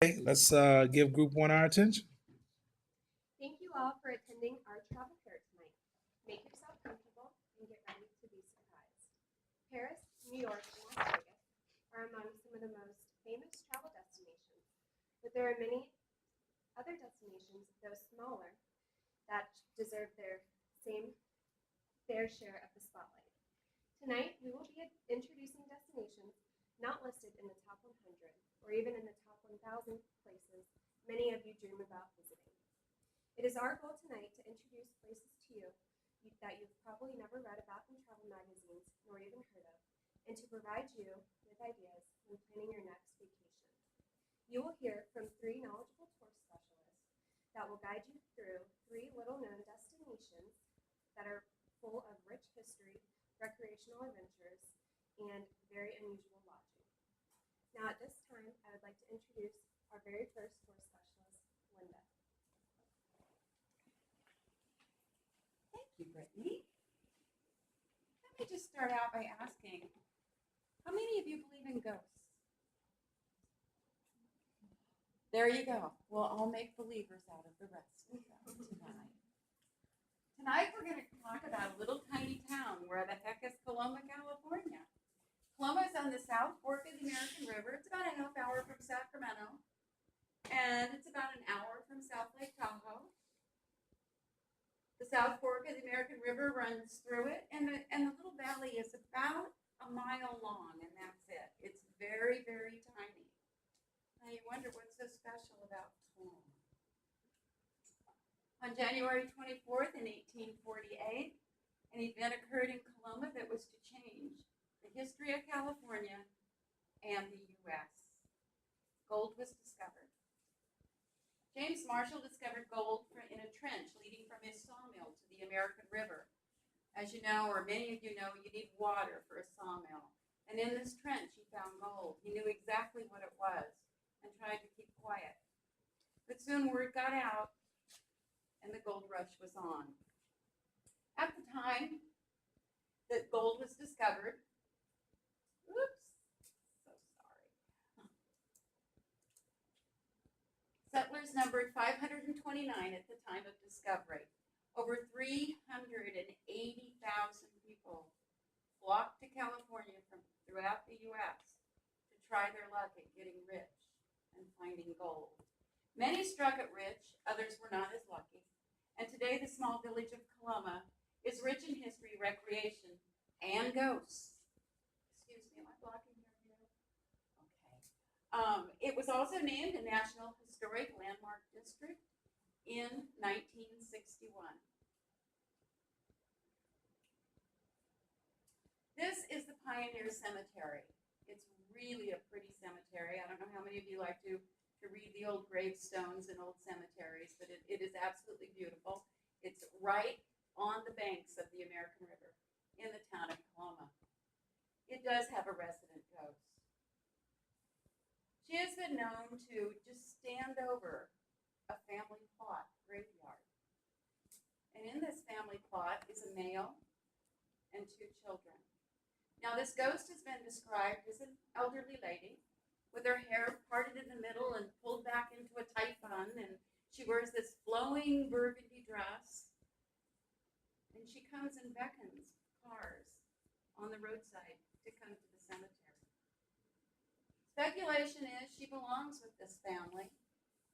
Okay, let's give group one our attention. Thank you all for attending our travel fair tonight. Make yourself comfortable and get ready to be surprised. Paris, New York, and Las Vegas are among some of the most famous travel destinations, but there are many other destinations, though smaller, that deserve their same fair share of the spotlight. Tonight, we will be introducing destinations not listed in the top 100 or even in the top 1,000 places many of you dream about visiting. It is our goal tonight to introduce places to you that you've probably never read about in travel magazines nor even heard of, and to provide you with ideas when planning your next vacation. You will hear from 3 knowledgeable tour specialists that will guide you through 3 little-known destinations that are full of rich history, recreational adventures, and very unusual lodging. Now at this time, I would like to introduce our very first tour specialist, Linda. Thank you, Brittany. Let me just start out by asking, how many of you believe in ghosts? There you go. We'll all make believers out of the rest of them tonight. Tonight we're going to talk about a little tiny town. Where the heck is Coloma, California? Coloma is on the South Fork of the American River. It's about a half hour from Sacramento. And it's about an hour from South Lake Tahoe. The South Fork of the American River runs through it, and the little valley is about a mile long, and that's it. It's very, very tiny. Now you wonder what's so special about Coloma. On January 24th in 1848, an event occurred in Coloma that was to change the history of California and the U.S. Gold was discovered. James Marshall discovered gold in a trench leading from his sawmill to the American River. As you know, or many of you know, you need water for a sawmill. And in this trench, he found gold. He knew exactly what it was and tried to keep quiet. But soon word got out, and the gold rush was on. At the time that gold was discovered, settlers numbered 529 at the time of discovery. Over 380,000 people flocked to California from throughout the U.S. to try their luck at getting rich and finding gold. Many struck it rich, others were not as lucky. And today the small village of Coloma is rich in history, recreation, and ghosts. Excuse me, am I blocking your view? Okay. It was also named a National Historic Landmark District in 1961. This is the Pioneer Cemetery. It's really a pretty cemetery. I don't know how many of you like to read the old gravestones in old cemeteries, but it is absolutely beautiful. It's right on the banks of the American River in the town of Coloma. It does have a resident ghost. She has been known to just stand over a family plot graveyard. And in this family plot is a male and 2 children. Now this ghost has been described as an elderly lady with her hair parted in the middle and pulled back into a tight bun, and she wears this flowing burgundy dress, and she comes and beckons cars on the roadside to come to the cemetery. Speculation is she belongs with this family,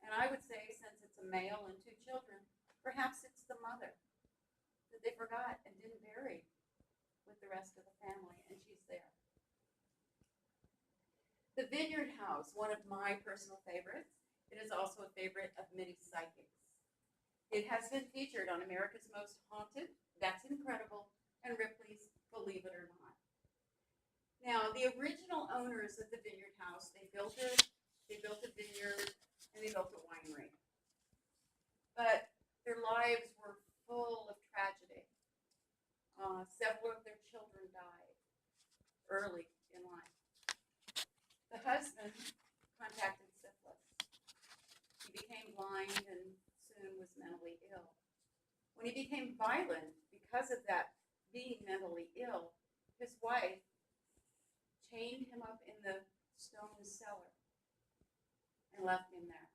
and I would say since it's a male and 2 children, perhaps it's the mother that they forgot and didn't bury with the rest of the family, and she's there. The Vineyard House, one of my personal favorites. It is also a favorite of many psychics. It has been featured on America's Most Haunted, That's Incredible, and Ripley's Believe It or Not. Now, the original owners of the Vineyard House, they built a vineyard, and they built a winery. But their lives were full of tragedy. Several of their children died early in life. The husband contracted syphilis. He became blind and soon was mentally ill. When he became violent because of that being mentally ill, his wife chained him up in the stone cellar and left him there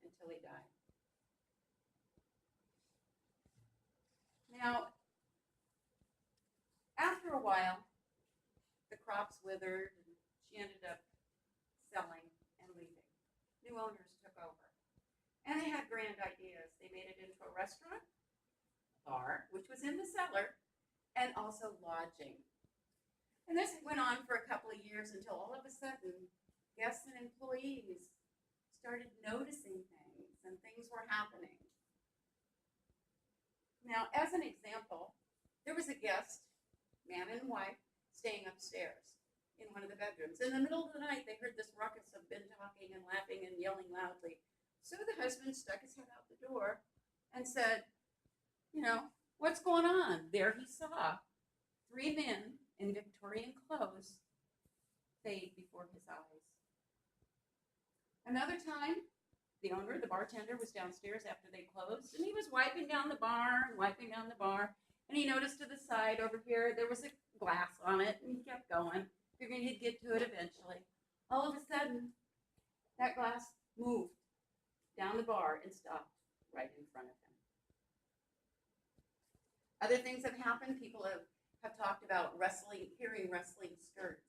until he died. Now, after a while, the crops withered and she ended up selling and leaving. New owners took over. And they had grand ideas. They made it into a restaurant, bar, which was in the cellar, and also lodging. And this went on for a couple of years until all of a sudden, guests and employees started noticing things and things were happening. Now, as an example, there was a guest, man and wife, staying upstairs in one of the bedrooms. In the middle of the night, they heard this ruckus of men talking and laughing and yelling loudly. So the husband stuck his head out the door and said, what's going on? There he saw 3 men in Victorian clothes fade before his eyes. Another time, the owner, the bartender, was downstairs after they closed, and he was wiping down the bar, and he noticed to the side over here, there was a glass on it, and he kept going, figuring he'd get to it eventually. All of a sudden, that glass moved down the bar and stopped right in front of him. Other things have happened. People have talked about hearing rustling skirts.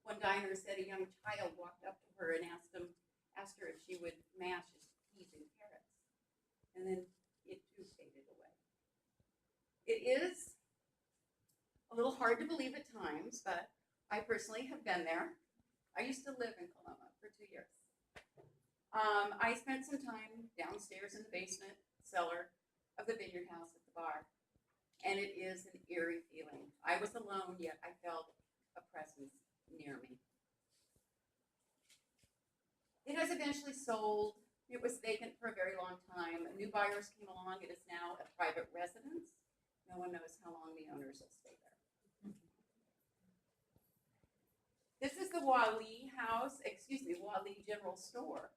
One diner said a young child walked up to her and asked her if she would mash his peas and carrots. And then it too faded away. It is a little hard to believe at times, but I personally have been there. I used to live in Coloma for 2 years. I spent some time downstairs in the basement cellar of the Vineyard House at the bar, and it is an eerie feeling. I was alone, yet I felt a presence near me. It has eventually sold. It was vacant for a very long time. New buyers came along. It is now a private residence. No one knows how long the owners will stay there. This is the Wally Wally General Store.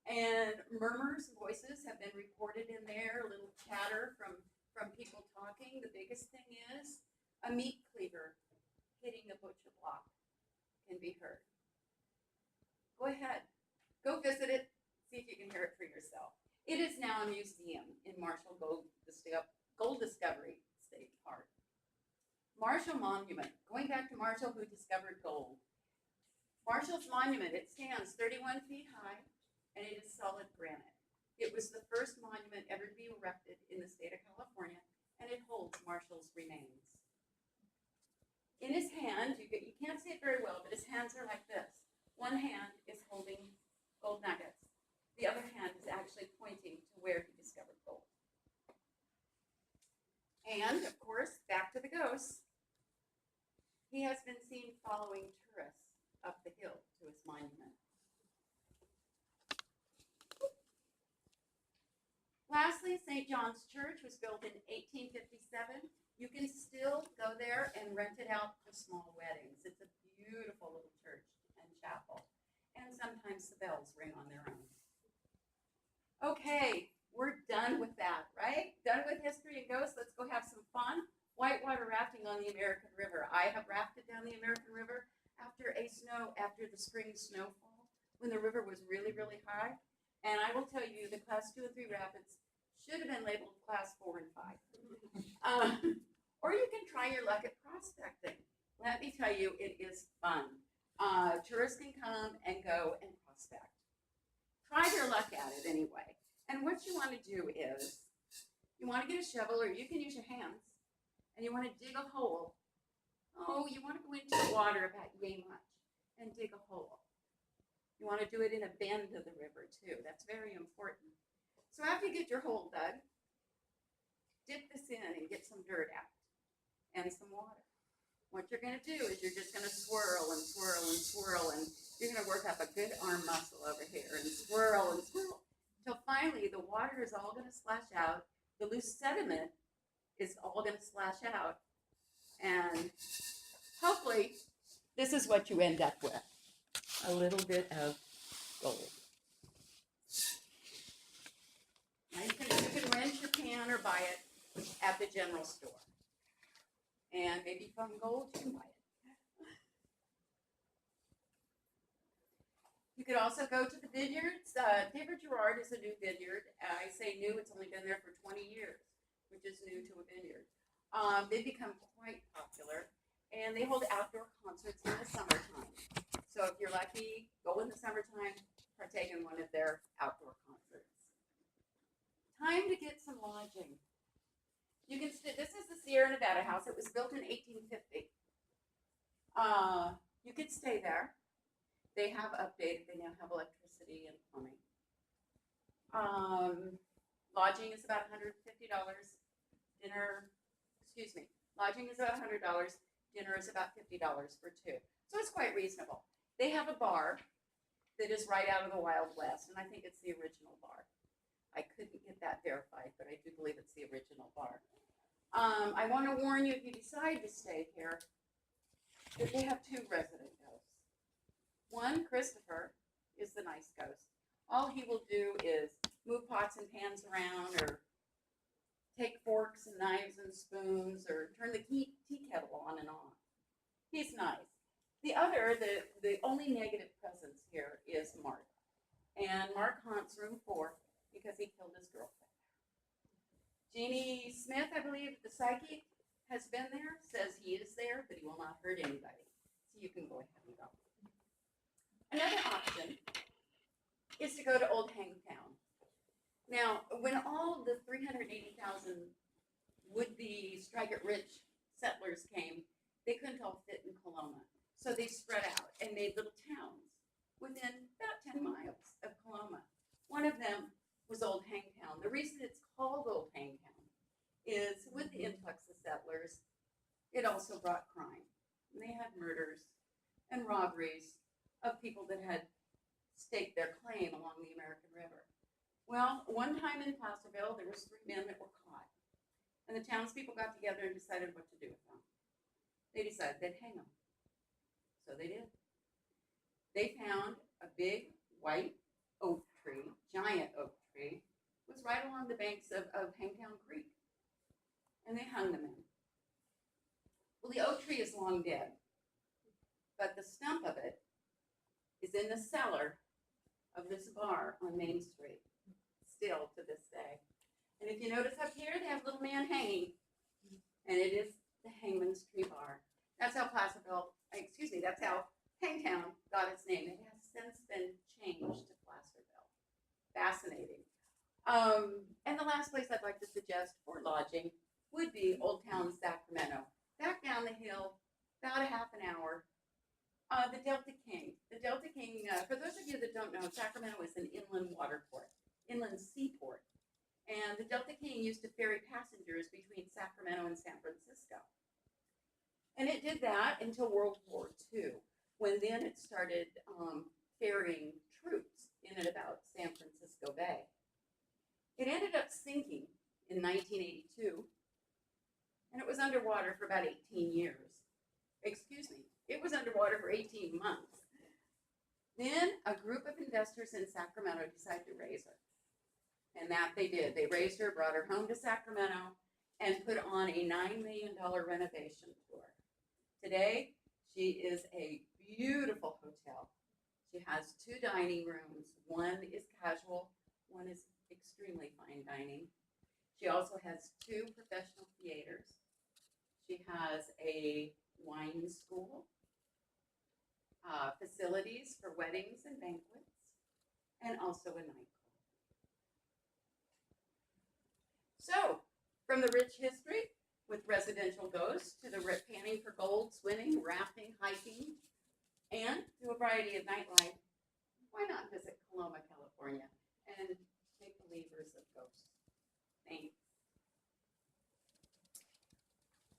And murmurs, voices have been reported in there, a little chatter from people talking. The biggest thing is a meat cleaver hitting a butcher block can be heard. Go ahead. Go visit it. See if you can hear it for yourself. It is now a museum in Marshall Gold Discovery State Park. Marshall Monument. Going back to Marshall, who discovered gold. Marshall's monument, it stands 31 feet high, and it is solid granite. It was the first monument ever to be erected in the state of California, and it holds Marshall's remains. In his hand, you can't see it very well, but his hands are like this. One hand is holding gold nuggets. The other hand is actually pointing to where he discovered gold. And, of course, back to the ghosts. He has been seen following tourists up the hill to his monument. Lastly, St. John's Church was built in 1857. You can still go there and rent it out for small weddings. It's a beautiful little church and chapel. And sometimes the bells ring on their own. Okay, we're done with that, right? Done with history and ghosts. Let's go have some fun. Whitewater rafting on the American River. I have rafted down the American River after the spring snowfall, when the river was really, really high. And I will tell you, the class 2 and 3 rapids should have been labeled class 4 and 5. Or you can try your luck at prospecting. Let me tell you, it is fun. Tourists can come and go and prospect. Try your luck at it anyway. And what you want to do is, you want to get a shovel, or you can use your hands, and you want to dig a hole. Oh, you want to go into the water about yay much and dig a hole. You want to do it in a bend of the river too. That's very important. So after you get your hole dug, dip this in and get some dirt out and some water. What you're going to do is you're just going to swirl and swirl and swirl, and you're going to work up a good arm muscle over here and swirl until finally the water is all going to splash out. The loose sediment is all going to splash out. And hopefully, this is what you end up with. A little bit of gold. Now you can rent your pan or buy it at the general store. And maybe from gold, you can buy it. You could also go to the vineyards. David Gerard is a new vineyard. I say new, it's only been there for 20 years, which is new to a vineyard. They've become quite popular, and they hold outdoor concerts in the summertime. So if you're lucky, go in the summertime, partake in one of their outdoor concerts. Time to get some lodging. You can this is the Sierra Nevada house. It was built in 1850. You could stay there. They have updated. They now have electricity and plumbing. Lodging is about $150. Lodging is about $100. Dinner is about $50 for two. So it's quite reasonable. They have a bar that is right out of the Wild West, and I think it's the original bar. I couldn't get that verified, but I do believe it's the original bar. I want to warn you, if you decide to stay here, that they have two resident ghosts. One, Christopher, is the nice ghost. All he will do is move pots and pans around, or take forks and knives and spoons, or turn the tea kettle on and off. He's nice. The other, the only negative presence here is Mark. And Mark haunts room 4 because he killed his girlfriend. Jeannie Smith, I believe, the psychic, has been there, says he is there, but he will not hurt anybody. So you can go ahead and go. Another option is to go to Old Hangtown. Now, when all the 380,000 would-be strike-it-rich settlers came, they couldn't all fit in Coloma. So they spread out and made little towns within about 10 miles of Coloma. One of them was Old Hangtown. The reason it's called Old Hangtown is with the influx of settlers, it also brought crime. And they had murders and robberies of people that had staked their claim along the American River. Well, one time in Placerville, there was 3 men that were caught. And the townspeople got together and decided what to do with them. They decided they'd hang them. So they did. They found a big white oak tree, giant oak tree, was right along the banks of Hangtown Creek. And they hung them in. Well, the oak tree is long dead, but the stump of it is in the cellar of this bar on Main Street, still to this day. And if you notice up here, they have little man hanging, and it is the Hangman's Tree Bar. That's how that's how Hangtown got its name. It has since been changed to Placerville. Fascinating. And the last place I'd like to suggest for lodging would be Old Town Sacramento. Back down the hill, about a half an hour. The Delta King. The Delta King, for those of you that don't know, Sacramento is an inland waterport, inland seaport. And the Delta King used to ferry passengers between Sacramento and San Francisco. And it did that until World War II, when then it started ferrying troops in and about San Francisco Bay. It ended up sinking in 1982, and it was underwater for about 18 years. It was underwater for 18 months. Then a group of investors in Sacramento decided to raise her. And that they did. They raised her, brought her home to Sacramento, and put on a $9 million renovation tour. Today, she is a beautiful hotel. She has 2 dining rooms. One is casual, one is extremely fine dining. She also has 2 professional theaters. She has a wine school, facilities for weddings and banquets, and also a nightclub. So, from the rich history with residential ghosts to the panning for gold, swimming, rafting, hiking, and to a variety of nightlife, why not visit Coloma, California, and make believers of ghosts? Thanks.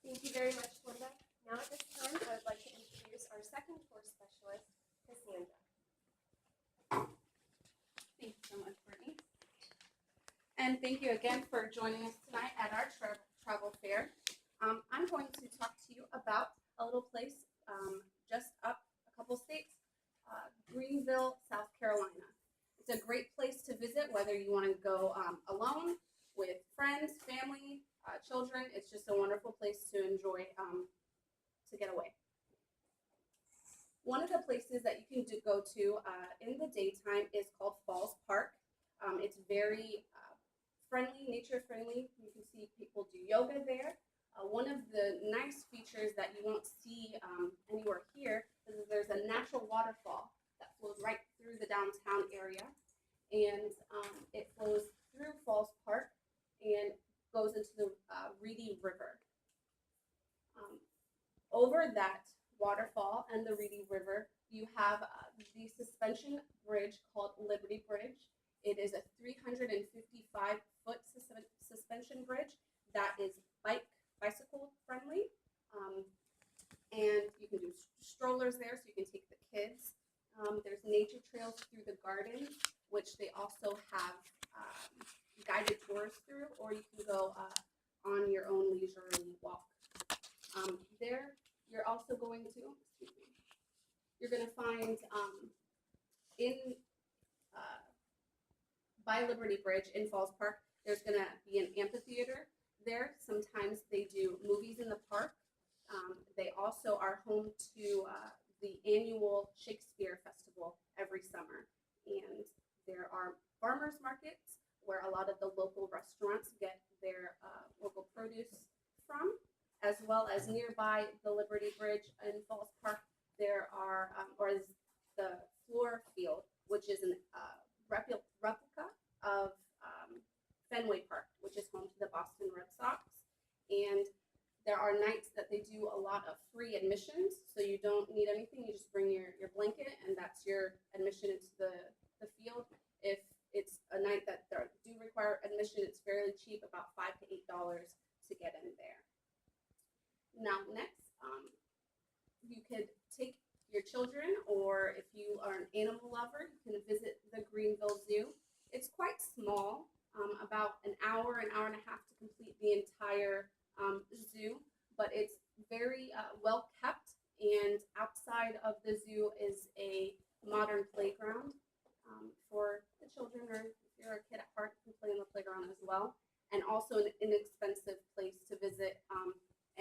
Thank you very much, Linda. Now at this time, I would like to introduce our second tour specialist, Cassandra. Thank you so much, Brittany. And thank you again for joining us tonight at our travel fair. I'm going to talk to you about a little place just up a couple states, Greenville, South Carolina. It's a great place to visit, whether you want to go alone, with friends, family, children. It's just a wonderful place to enjoy, to get away. One of the places that you can go to in the daytime is called Falls Park. It's very friendly, nature friendly. You can see people do yoga there. One of the nice features that you won't see anywhere here is that there's a natural waterfall that flows right through the downtown area, and it flows through Falls Park and goes into the Reedy River. Over that waterfall and the Reedy River, you have the suspension bridge called Liberty Bridge. It is a 355-foot suspension bridge that is bicycle friendly, and you can do strollers there, so you can take the kids. There's nature trails through the garden, which they also have guided tours through, or you can go on your own leisurely walk. There, you're also going to, you're going to find by Liberty Bridge in Falls Park, there's going to be an amphitheater there. Sometimes they do movies in the park. They also are home to the annual Shakespeare Festival every summer. And there are farmers markets where a lot of the local restaurants get their local produce from, as well as nearby the Liberty Bridge in Falls Park, there are, or is the Fluor Field, which is a replica of Fenway Park, which is home to the Boston Red Sox. And there are nights that they do a lot of free admissions, so you don't need anything. You just bring your blanket, and that's your admission into the field. If it's a night that do require admission, it's fairly cheap, about $5 to $8 to get in there. Now, next, you could take your children, or if you are an animal lover, you can visit the Greenville Zoo. It's quite small, about an hour and a half to complete the entire zoo, but it's very well kept, and outside of the zoo is a modern playground for the children, or if you're a kid at heart, you can play on the playground as well, and also an inexpensive place to visit,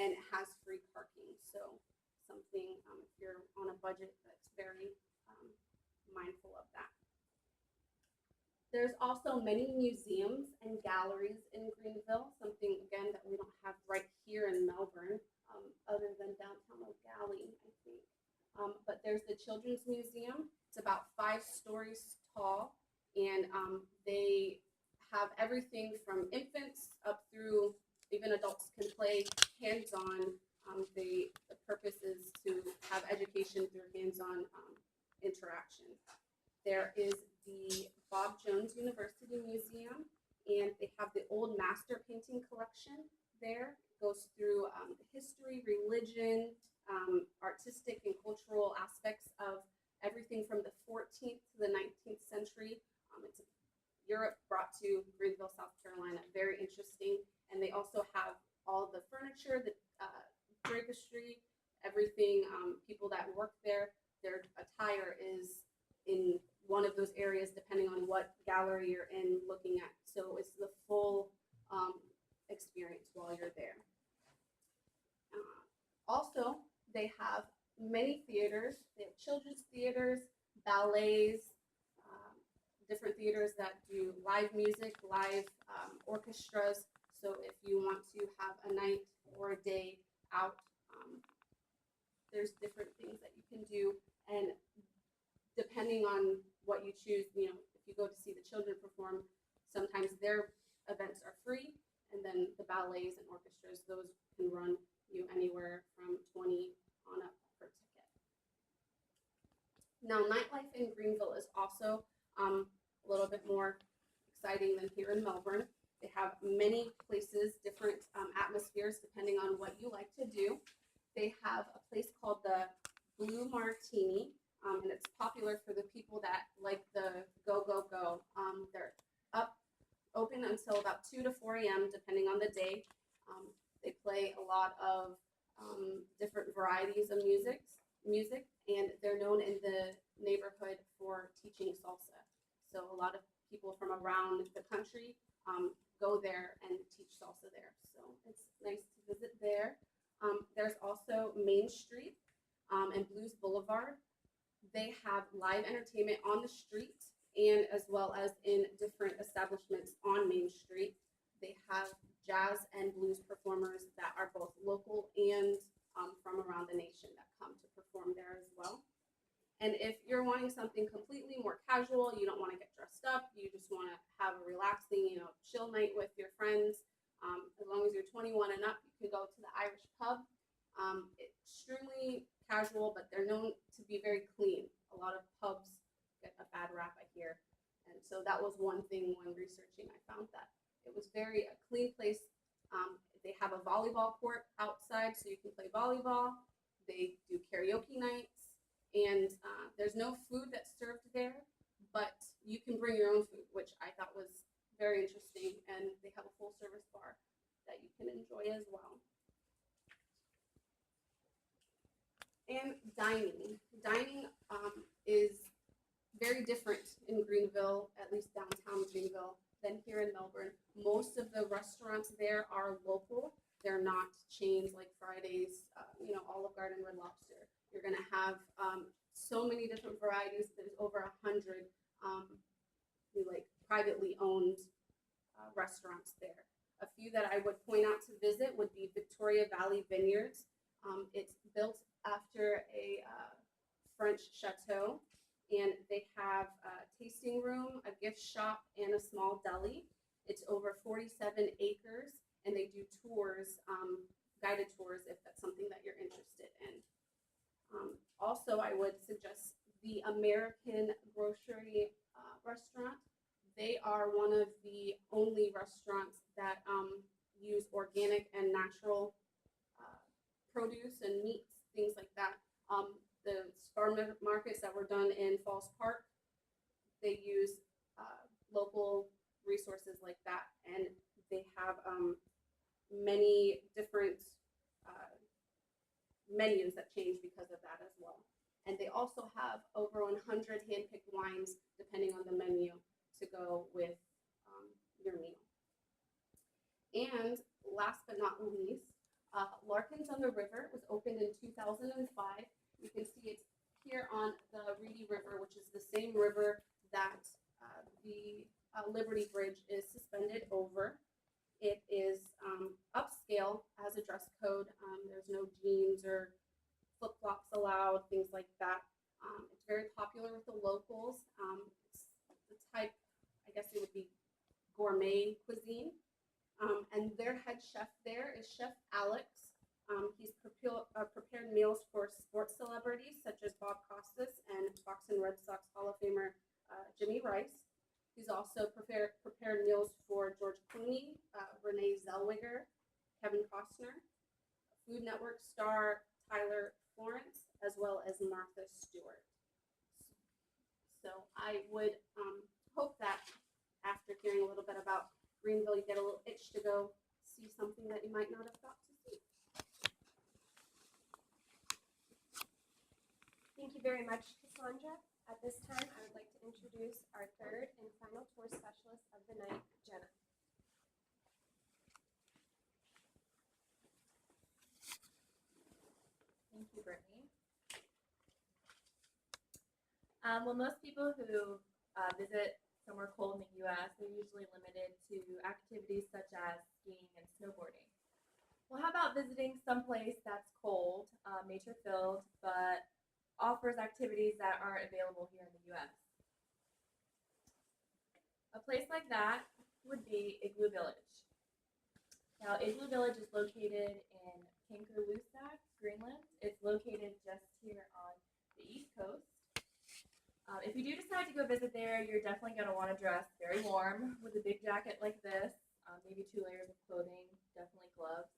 and it has free parking, so something, if you're on a budget, that's very mindful of that. There's also many museums and galleries in Greenville, something, again, that we don't have right here in Melbourne, other than downtown O'Galley, I think. But there's the Children's Museum. It's about 5 stories tall, and they have everything from infants up through, even adults can play hands-on. The purpose is to have education through hands-on interaction. There is the Bob Jones University Museum, and they have the old master painting collection there. It goes through the history, religion, artistic and cultural aspects of everything from the 14th to the 19th century. It's Europe brought to Greenville, South Carolina. Very interesting. And they also have all the furniture, the drapestry, everything. People that work there, their attire is in one of those areas depending on what gallery you're in looking at. So it's the full experience while you're there. Also, they have many theaters. They have children's theaters, ballets, different theaters that do live music, live orchestras. So if you want to have a night or a day out, there's different things that you can do. And depending on what you choose, if you go to see the children perform, sometimes their events are free, and then the ballets and orchestras, those can run you anywhere from $20 on up per ticket. Now, nightlife in Greenville is also a little bit more exciting than here in Melbourne. They have many places, different atmospheres, depending on what you like to do. They have a place called the Blue Martini, and it's popular for the people that like the go, go, go. They're open until about 2 to 4 a.m., depending on the day. They play a lot of different varieties of music, and they're known in the neighborhood for teaching salsa. So a lot of people from around the country go there and teach salsa there. So it's nice to visit there. There's also Main Street and Blues Boulevard. They have live entertainment on the street and as well as in different establishments on Main Street. They have jazz and blues performers that are both local and from around the nation that come to perform there as well. And if you're wanting something completely more casual, you don't want to get dressed up, you just want to have a relaxing, chill night with your friends, as long as you're 21 and up, you can go to the Irish Pub. Extremely casual, but they're known to be very clean. A lot of pubs get a bad rap, I hear. And so that was one thing when researching, I found that it was very a clean place. They have a volleyball court outside, so you can play volleyball. They do karaoke nights, and there's no food that's served there, but you can bring your own food, which I thought was very interesting. And they have a full service bar that you can enjoy as well. And dining. Dining is very different in Greenville, at least downtown Greenville, than here in Melbourne. Most of the restaurants there are local. They're not chains like Fridays, Olive Garden, Red Lobster. You're gonna have so many different varieties. There's over 100 like privately owned restaurants there. A few that I would point out to visit would be Victoria Valley Vineyards. It's built after a French chateau, and they have a tasting room, a gift shop, and a small deli. It's over 47 acres, and they do tours, guided tours, if that's something that you're interested in. Also, I would suggest the American Grocery Restaurant. They are one of the only restaurants that use organic and natural produce and meats, things like that. The farm markets that were done in Falls Park, they use local resources like that, and they have many different menus that change because of that as well. And they also have over 100 hand-picked wines, depending on the menu, to go with your meal. And last but not least, Larkins on the River was opened in 2005. You can see it's here on the Reedy River, which is the same river that the Liberty Bridge is suspended over. It is upscale, has a dress code. There's no jeans or flip-flops allowed, things like that. It's very popular with the locals. It's the type, I guess it would be gourmet cuisine. And their head chef there is Chef Alex. He's prepared meals for sports celebrities such as Bob Costas and Fox and Red Sox Hall of Famer Jimmy Rice. He's also prepared meals for George Clooney, Renee Zellweger, Kevin Costner, Food Network star Tyler Florence, as well as Martha Stewart. So I would hope that after hearing a little bit about Greenville, you get a little itch to go see something that you might not have thought to see. Thank you very much, Cassandra. At this time, I would like to introduce our third and final tour specialist of the night, Jenna. Thank you, Brittany. Well, most people who visit somewhere cold in the U.S. are usually limited to activities such as skiing and snowboarding. Well, how about visiting someplace that's cold, nature-filled, but offers activities that aren't available here in the U.S.? A place like that would be Igloo Village. Now, Igloo Village is located in Kangerlussuaq, Greenland. It's located just here on the East Coast. If you do decide to go visit there, you're definitely going to want to dress very warm with a big jacket like this, maybe 2 layers of clothing, definitely gloves,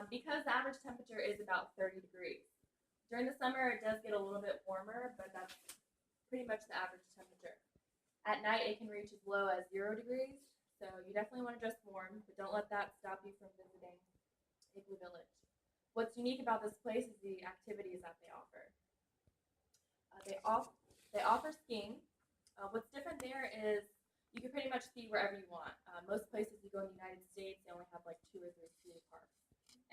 because the average temperature is about 30 degrees. During the summer, it does get a little bit warmer, but that's pretty much the average temperature. At night, it can reach as low as 0 degrees, so you definitely want to dress warm, but don't let that stop you from visiting Igloo Village. What's unique about this place is the activities that they offer. They offer skiing. What's different there is you can pretty much ski wherever you want. Most places you go in the United States, they only have like 2 or 3 ski parks,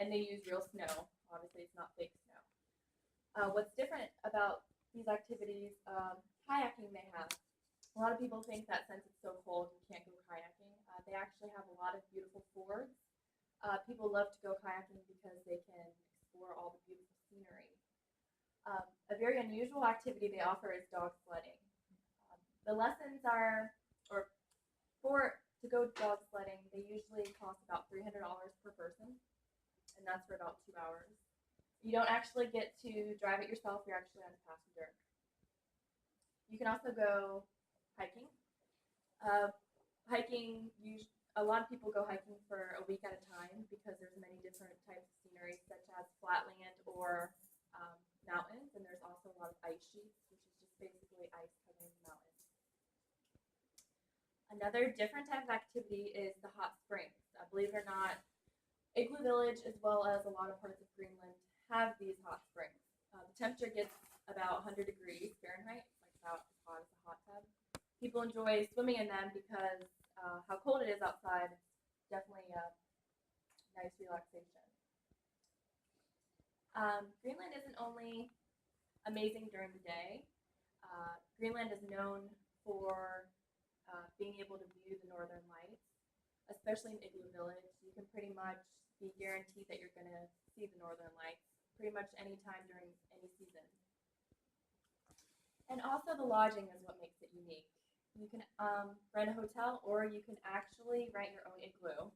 and they use real snow. Obviously, it's not fake snow. What's different about these activities. Kayaking they have. A lot of people think that since it's so cold, you can't go kayaking. They actually have a lot of beautiful fords. People love to go kayaking because they can explore all the beautiful scenery. A very unusual activity they offer is dog sledding. The lessons are, or to go dog sledding, they usually cost about $300 per person, and that's for about 2 hours. You don't actually get to drive it yourself, you're actually on a passenger. You can also go hiking. A lot of people go hiking for a week at a time because there's many different types of scenery, such as flatland or mountains, and there's also a lot of ice sheets, which is just basically ice covering the mountains. Another different type of activity is the hot springs. Believe it or not, Igloo Village, as well as a lot of parts of Greenland, have these hot springs. The temperature gets about 100 degrees Fahrenheit, like about as hot as a hot tub. People enjoy swimming in them because how cold it is outside. It's definitely a nice relaxation. Greenland isn't only amazing during the day. Greenland is known for being able to view the northern lights, especially in Igloo Village. You can pretty much be guaranteed that you're going to see the northern lights pretty much any time during any season. And also the lodging is what makes it unique. You can rent a hotel, or you can actually rent your own igloo.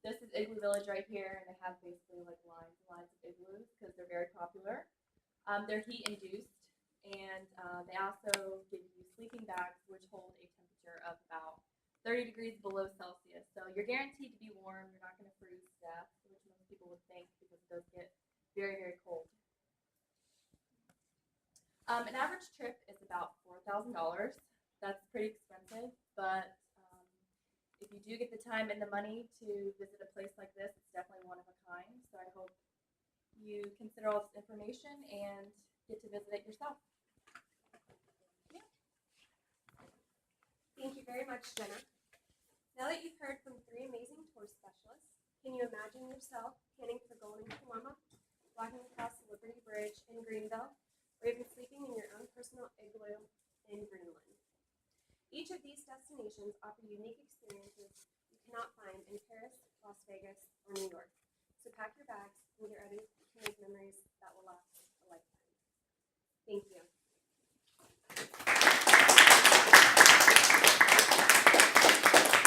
This is Igloo Village right here, and they have basically like lines and lines of igloos because they're very popular. They're heat induced, and they also give you sleeping bags which hold a temperature of about 30 degrees below Celsius. So you're guaranteed to be warm. You're not going to freeze to death, which most people would think because it does get very, very cold. An average trip is about $4,000. That's pretty expensive, but if you do get the time and the money to visit a place like this, it's definitely one of a kind. So I hope you consider all this information and get to visit it yourself. Thank you very much, Jenna. Now that you've heard from 3 amazing tour specialists, can you imagine yourself canning for golden Kiwama, walking across the Liberty Bridge in Greenville, or even sleeping in your own personal igloo in Greenland? Each of these destinations offer unique experiences you cannot find in Paris, Las Vegas, or New York. So pack your bags and get ready to make memories that will last a lifetime. Thank you.